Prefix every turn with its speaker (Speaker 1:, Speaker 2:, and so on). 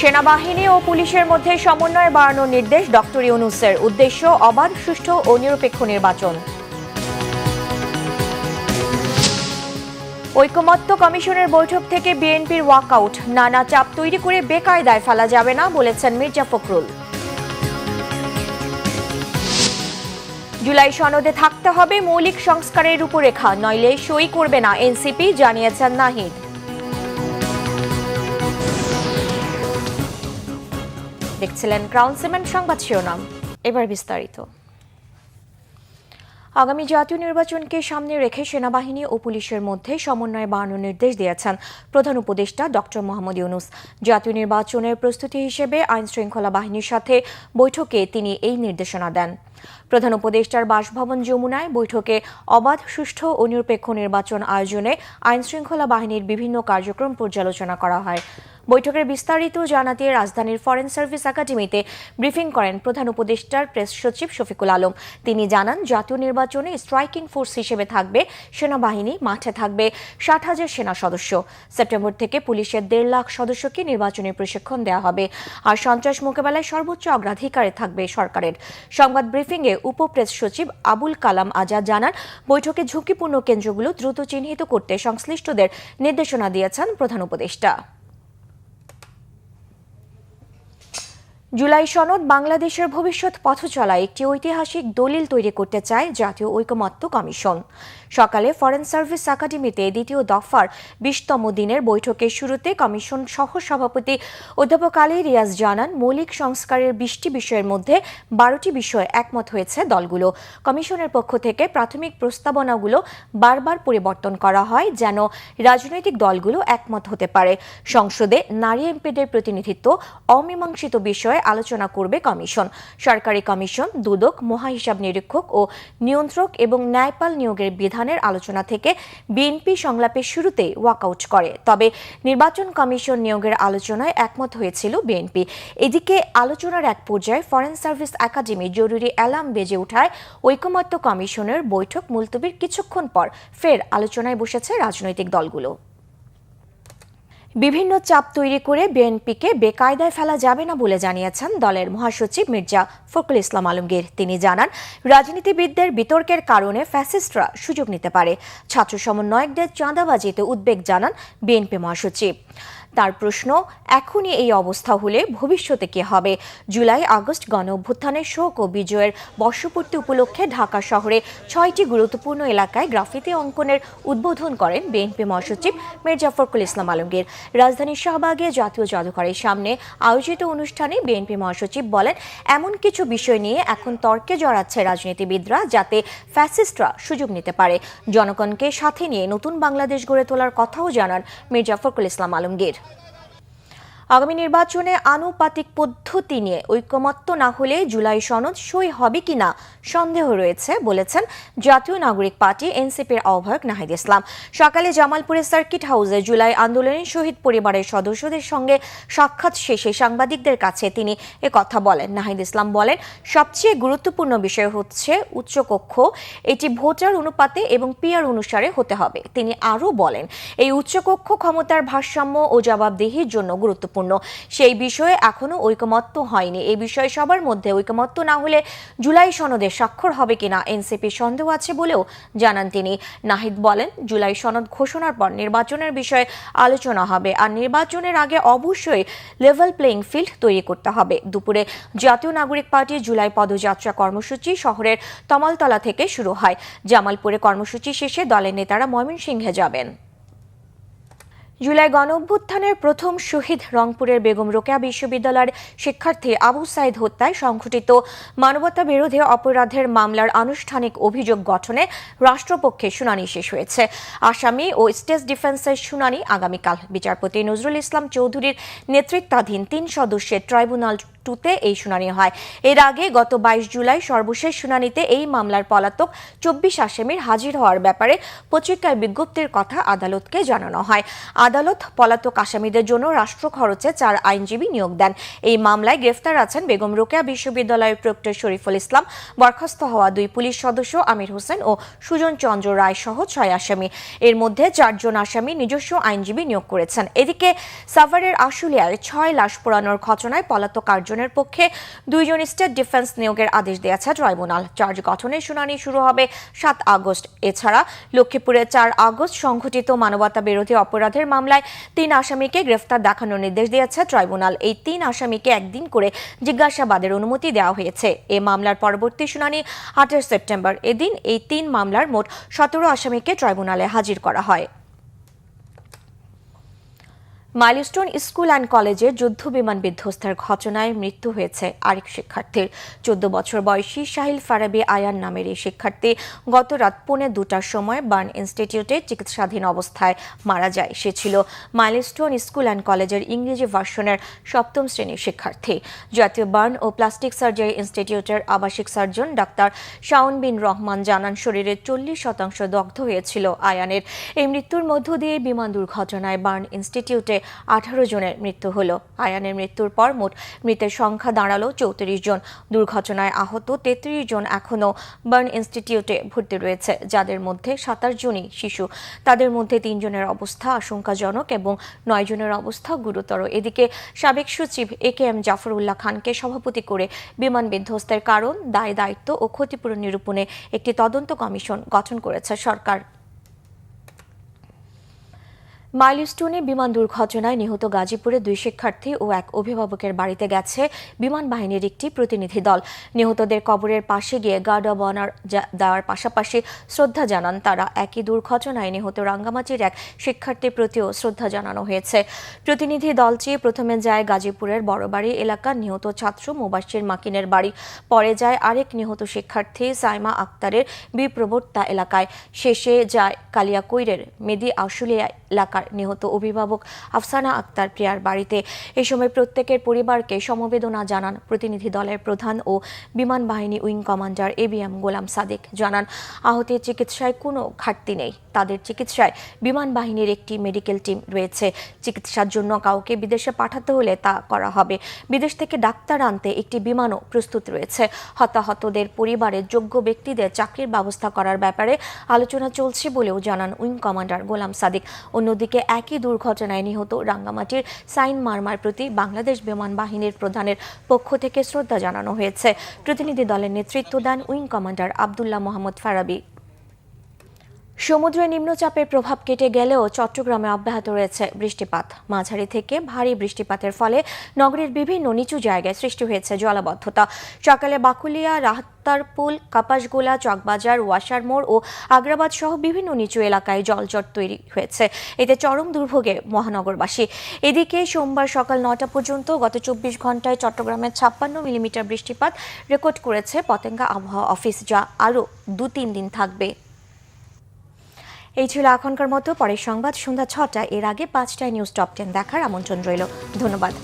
Speaker 1: সেনাবাহিনী ও পুলিশের মধ্যে সমন্বয় বাড়ানোর নির্দেশ ডক্টর ইউনূসের। উদ্দেশ্য অবাধ, সুষ্ঠু ও নিরপেক্ষ নির্বাচন। ঐকমত্য কমিশনের বৈঠক থেকে বিএনপির ওয়াকআউট। নানা চাপ তৈরি করে বেকায়দায় ফেলা যাবে না বলেছেন মির্জা ফখরুল। জুলাই সনদে থাকতে হবে মৌলিক সংস্কারের রূপরেখা, নইলে সই করবে না এনসিপি, জানিয়েছেন নাহিদ। দেখছিলেন ক্রাউন সিমেন্ট সংবাদ শিরোনাম, এবার বিস্তারিত। আগামী জাতীয় নির্বাচনকে সামনে রেখে সেনাবাহিনী ও পুলিশের মধ্যে সমন্বয় বাড়ানোর নির্দেশ দিয়েছেন প্রধান উপদেষ্টা ডক্টর মোহাম্মদ ইউনূস। জাতীয় নির্বাচনের প্রস্তুতি হিসেবে আইন শৃঙ্খলা বাহিনীর সাথে বৈঠকে তিনি এই নির্দেশনা দেন। প্রধান উপদেষ্টার বাসভবন যমুনায় বৈঠকে অবাধ, সুষ্ঠু ও নিরপেক্ষ নির্বাচন আয়োজনে আইন শৃঙ্খলা বাহিনীর বিভিন্ন কার্যক্রম পর্যালোচনা করা হয়। বৈঠকের বিস্তারিত জানাতে রাজধানীর ফরেন সার্ভিস একাডেমিতে ব্রিফিং করেন প্রধান উপদেষ্টার প্রেস সচিব শফিকুল আলম। তিনি জানান, জাতীয় নির্বাচনে স্ট্রাইকিং ফোর্স হিসেবে থাকবে সেনাবাহিনী, মাঠে থাকবে 60,000 সেনা সদস্য। সেপ্টেম্বর থেকে পুলিশের 1.5 লাখ সদস্যকে নির্বাচনী প্রশিক্ষণ দেওয়া হবে। আর সন্ত্রাস মোকাবেলায় সর্বোচ্চ অগ্রাধিকারে থাকবে সরকারের। সংবাদ ব্রিফিংয়ে উপপ্রেস সচিব আবুল কালাম আজাদ জানান, বৈঠকে ঝুঁকিপূর্ণ কেন্দ্রগুলো দ্রুত চিহ্নিত করতে সংশ্লিষ্টদের নির্দেশনা দিয়েছেন প্রধান উপদেষ্টা। জুলাই সনদ বাংলাদেশের ভবিষ্যৎ পথচলায় একটি ঐতিহাসিক দলিল তৈরি করতে চায় জাতীয় ঐকমত্য কমিশন। সকালে ফরেন সার্ভিস একাডেমিতে দ্বিতীয় দফার 20তম দিনের বৈঠকের শুরুতে কমিশন সহ সভাপতি অধ্যাপক আলী রিয়াজ জানান, মৌলিক সংস্কারের 20টি বিষয়ের মধ্যে 12টি বিষয়ে একমত হয়েছে দলগুলো। কমিশনের পক্ষ থেকে প্রাথমিক প্রস্তাবনাগুলো বারবার পরিবর্তন করা হয় যেন রাজনৈতিক দলগুলো একমত হতে পারে। সংসদে নারী এমপিদের প্রতিনিধিত্ব অমীমাংসিত বিষয়ে আলোচনা করবে কমিশন। সরকারি কমিশন, দুদক, মহাহিসাব নিরীক্ষক ও নিয়ন্ত্রক এবং ন্যায়পাল নিয়োগের বিধানের আলোচনা থেকে বিএনপি সংলাপের শুরুতেই ওয়াকআউট করে। তবে নির্বাচন কমিশন নিয়োগের আলোচনায় একমত হয়েছিল বিএনপি। এদিকে আলোচনার এক পর্যায়ে ফরেন সার্ভিস একাডেমি জরুরি অ্যালার্ম বেজে ওঠায় ঐকমত্য কমিশনের বৈঠক মুলতবির কিছুক্ষণ পর ফের আলোচনায় বসেছে রাজনৈতিক দলগুলো। বিভিন্ন চাপ তৈরি করে বিএনপিকে বেকায়দায় ফেলা যাবে না বলে জানিয়েছেন দলের মহাসচিব মির্জা ফখরুল ইসলাম আলমগীর। তিনি জানান, রাজনীতিবিদদের বিতর্কের কারণে ফ্যাসিস্টরা সুযোগ নিতে পারে। ছাত্র সমন্বয়কদের চাঁদাবাজিতে উদ্বেগ জানান বিএনপি মহাসচিব। তার প্রশ্ন, এখনই এই অবস্থা হলে ভবিষ্যতে কি হবে? জুলাই আগস্ট গণ অভ্যুত্থানের শোক ও বিজয়ের বর্ষপূর্তি উপলক্ষে ঢাকা শহরে 6টি গুরুত্বপূর্ণ এলাকায় গ্রাফিতি অঙ্কনের উদ্বোধন করেন বিএনপি মহাসচিব মির্জা ফখরুল ইসলাম আলমগীর। রাজধানীর শাহবাগে জাতীয় জাদুঘরের সামনে আয়োজিত অনুষ্ঠানে বিএনপি মহাসচিব বলেন, এমন কিছু বিষয় নিয়ে এখন তর্কে জড়াচ্ছে রাজনীতিবিদরা যাতে ফ্যাসিস্টরা সুযোগ নিতে পারে। জনগণকে সাথে নিয়ে নতুন বাংলাদেশ গড়ে তোলার কথাও জানান মির্জা ফখরুল ইসলাম আলমগীর। আগামী নির্বাচনে আনুপাতিক পদ্ধতি নিয়ে ঐকমত্য না হলে জুলাই সনদ সই হবে কিনা সন্দেহ রয়েছে বলেছেন জাতীয় নাগরিক পার্টি এনসিপির আহ্বায়ক নাহিদ ইসলাম। সকালে জামালপুরের সার্কিট হাউসে জুলাই আন্দোলনের শহীদ পরিবারের সদস্যদের সঙ্গে সাক্ষাৎ শেষে সাংবাদিকদের কাছে তিনি কথা বলেন। নাহিদ ইসলাম বলেন, সবচেয়ে গুরুত্বপূর্ণ বিষয় হচ্ছে উচ্চকক্ষ, এটি ভোটার অনুপাতে এবং পিআর অনুসারে হতে হবে। তিনি আরও বলেন, এই উচ্চকক্ষ ক্ষমতার ভারসাম্য ও জবাবদিহির জন্য গুরুত্বপূর্ণ। সেই বিষয়ে এখনো ঐকমত্য হয়নি। এই বিষয়ে সবার মধ্যে ঐকমত্য না হলে জুলাই সনদে স্বাক্ষর হবে কিনা এনসিপি সন্দেহ আছে বলেও জানান তিনি। নাহিদ বলেন, জুলাই সনদ ঘোষণার পর নির্বাচনের বিষয়ে আলোচনা হবে, আর নির্বাচনের আগে অবশ্যই লেভেল প্লেইং ফিল্ড তৈরি করতে হবে। দুপুরে জাতীয় নাগরিক পার্টির জুলাই পদযাত্রা কর্মসূচি শহরের তমালতলা থেকে শুরু হয়। জামালপুরে কর্মসূচি শেষে দলের নেতারা ময়মনসিংহে যাবেন। জুলাই গণ অভ্যুত্থানের প্রথম শহীদ রংপুরের বেগম রোকেয়া বিশ্ববিদ্যালয়ের শিক্ষার্থী আবু সাইদ হত্যায় সংঘটিত মানবতা বিরোধী অপরাধের মামলার আনুষ্ঠানিক অভিযোগ গঠনে রাষ্ট্রপক্ষে শুনানি শেষ হয়েছে। আসামি ও স্টেট ডিফেন্সের শুনানি আগামীকাল। বিচারপতি নজরুল ইসলাম চৌধুরীর নেতৃত্বাধীন 3 সদস্যের ট্রাইব্যুনাল 2-তে এই শুনানি হয়। এর আগে গত 22 জুলাই সর্বশেষ শুনানিতে এই মামলার পলাতক 24 আসামির হাজির হওয়ার ব্যাপারে পত্রিকায় বিজ্ঞপ্তির কথা আদালতকে জানানো হয়। আদালত পলাতক আসামিদের জন্য রাষ্ট্র খরচে 4 আইনজীবী নিয়োগ দেন। এই মামলায় গ্রেফতার আছেন বেগম রোকেয়া বিশ্ববিদ্যালয়ের প্রক্টর শরীফুল ইসলাম, বরখাস্ত হওয়া 2 পুলিশ সদস্য আমির হোসেন ও সুজন চন্দ্র রায় সহ 6 আসামি। এর মধ্যে 4 জন আসামি নিজস্ব আইনজীবী নিয়োগ করেছেন। এদিকে সাভারের আশুলিয়ায় 6 লাশ পোড়ানোর ঘটনায় পলাতক 8 জনের পক্ষে 2 জন স্টেট ডিফেন্স নিয়োগের আদেশ দিয়েছে ট্রাইব্যুনাল। চার্জ গঠনের শুনানি শুরু হবে 7 আগস্ট। এছাড়া লক্ষ্মীপুরে 4 আগস্ট সংঘটিত মানবতা বিরোধী অপরাধের মামলায় 3 আসামিকে গ্রেফতার দেখানোর নির্দেশ দিয়েছে ট্রাইব্যুনাল। এই 3 আসামিকে একদিন করে জিজ্ঞাসাবাদের অনুমতি দেওয়া হয়েছে। এই মামলার পরবর্তী শুনানি 28 সেপ্টেম্বর। এদিন এই 3 মামলার মোট 17 আসামিকে ট্রাইব্যুনালে হাজির করা হয়। মাইলস্টোন স্কুল অ্যান্ড কলেজের যুদ্ধ বিমান বিধ্বস্তের ঘটনায় মৃত্যু হয়েছে আরেক শিক্ষার্থীর। 14 বছর বয়সী সাহিল ফারাবি আয়ান নামের এই শিক্ষার্থী গত রাত 1:45টার সময় বার্ন ইনস্টিটিউটে চিকিৎসাধীন অবস্থায় মারা যায়। সে ছিল মাইলস্টোন স্কুল অ্যান্ড কলেজের ইংরেজি ভার্সনের 7ম শ্রেণীর শিক্ষার্থী। জাতীয় বার্ন ও প্লাস্টিক সার্জারি ইনস্টিটিউটের আবাসিক সার্জন ডাক্তার শাওন বিন রহমান জানান, শরীরের 40% দগ্ধ হয়েছিল আয়ানের। এই মৃত্যুর মধ্য দিয়ে বিমান দুর্ঘটনায় বার্ন ইনস্টিটিউটে 18 জনের মৃত্যু হলো। আয়ানের মৃত্যুর পর মোট মৃতের সংখ্যা দাঁড়ালো 34 জন। দুর্ঘটনায় আহত 33 জন এখনও বার্ন ইনস্টিটিউটে ভর্তি রয়েছে, যাদের মধ্যে 27 জনই শিশু। তাদের মধ্যে 3 জনের অবস্থা আশঙ্কাজনক এবং 9 জনের অবস্থা গুরুতর। এদিকে সাবেক সচিব AKM জাফরুল্লাহ খানকে সভাপতি করে বিমান বিধ্বস্তের কারণ, দায় দায়িত্ব ও ক্ষতিপূরণ নিরূপণে একটি তদন্ত কমিশন গঠন করেছে সরকার। মাইলস্টোনে বিমান দুর্ঘটনায় নিহত গাজীপুরে 2 শিক্ষার্থী ও এক অভিভাবকের বাড়িতে গেছে বিমান বাহিনীর একটি প্রতিনিধি দল। নিহতদের কবরের পাশে গিয়ে গার্ড অব অনার দেওয়ার পাশাপাশি শ্রদ্ধা জানান তারা। একই দুর্ঘটনায় নিহত রাঙ্গামাটির এক শিক্ষার্থীর প্রতিও শ্রদ্ধা জানানো হয়েছে। প্রতিনিধি দলটি প্রথমে যায় গাজীপুরের বড়বাড়ি এলাকার নিহত ছাত্র মুবাশির মাকিনের বাড়ি, পরে যায় আরেক নিহত শিক্ষার্থী সাইমা আক্তারের বিপ্রবর্তা এলাকায়, শেষে যায় কালিয়াকৈরের মেদি আশুলিয়া এলাকার নিহত অভিভাবক আফসানা আক্তার প্রিয়ার বাড়িতে। এই সময় প্রত্যেকের পরিবারকে সমবেদনা জানান প্রতিনিধি দলের প্রধান ও বিমান বাহিনী উইং কমান্ডার ABM গোলাম সাদিক। জানান, আহতের চিকিৎসায় কোনো ঘাটতি নেই। তাদের চিকিৎসায় বিমান বাহিনীর একটি মেডিকেল টিম রয়েছে। চিকিৎসার জন্য কাউকে বিদেশে পাঠাতে হলে তা করা হবে। বিদেশ থেকে ডাক্তার আনতে একটি বিমানও প্রস্তুত রয়েছে। হতাহতদের পরিবারের যোগ্য ব্যক্তিদের চাকরির ব্যবস্থা করার ব্যাপারে আলোচনা চলছে বলেও জানান উইং কমান্ডার গোলাম সাদিক। অন্যদিকে একই দুর্ঘটনায় নিহত রাঙ্গামাটির সাইন মারমার প্রতি বাংলাদেশ বিমান বাহিনীর প্রধানের পক্ষ থেকে শ্রদ্ধা জানানো হয়েছে। প্রতিনিধি দলের নেতৃত্ব দেন উইং কমান্ডার আব্দুল্লাহ মোহাম্মদ ফারাবি। সমুদ্রে নিম্নচাপের প্রভাব কেটে গেলেও চট্টগ্রামে অব্যাহত রয়েছে বৃষ্টিপাত। মাঝারি থেকে ভারী বৃষ্টিপাতের ফলে নগরীর বিভিন্ন নিচু জায়গায় সৃষ্টি হয়েছে জলাবদ্ধতা। সকালে বাকুলিয়া, রাহতারপুল, কাপাসগোলা, চকবাজার, ওয়াসার মোড় ও আগ্রাবাদ সহ বিভিন্ন নিচু এলাকায় জলজট তৈরি হয়েছে। এতে চরম দুর্ভোগে মহানগরবাসী। এদিকে সোমবার সকাল 9টা পর্যন্ত গত 24 ঘন্টায় চট্টগ্রামে 56 মিলিমিটার বৃষ্টিপাত রেকর্ড করেছে পতেঙ্গা আবহাওয়া অফিস, যা আরও 2-3 দিন থাকবে। এই ছিল এখনকার মতো। পরের সংবাদ সন্ধ্যা 6টায়। এর আগে 5টায় নিউজ টপ 10 দেখার আমন্ত্রণ রইল। ধন্যবাদ।